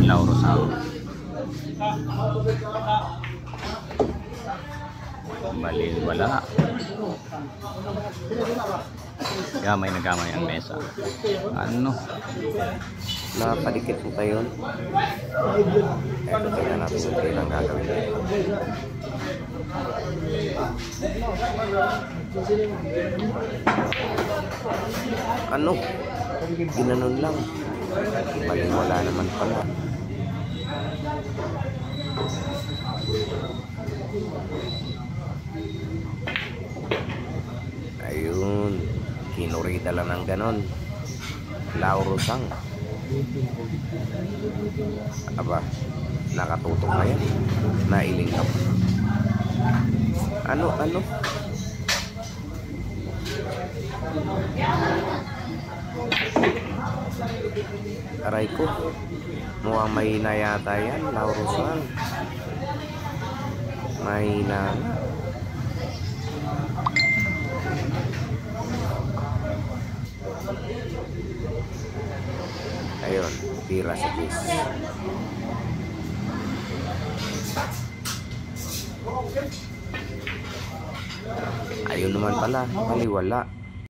Laurosang. Bali, wala. Gamay na gamay ang mesa. Ano? Napadikit mo pa yun. Eto, tingnan natin yung kailang gagawin dito. Ano? Ginanon lang. Bali, wala naman pala. Ayun. Kinurita lang ng ganon. Laurosang. Aba, nakatutok na yan. Nailingkap. Ano? Aray ko. Mukhang mahina yata yan, Laurosang. Mahina nga. Ayun, tira si Kiss. Ayun naman pala, mali wala.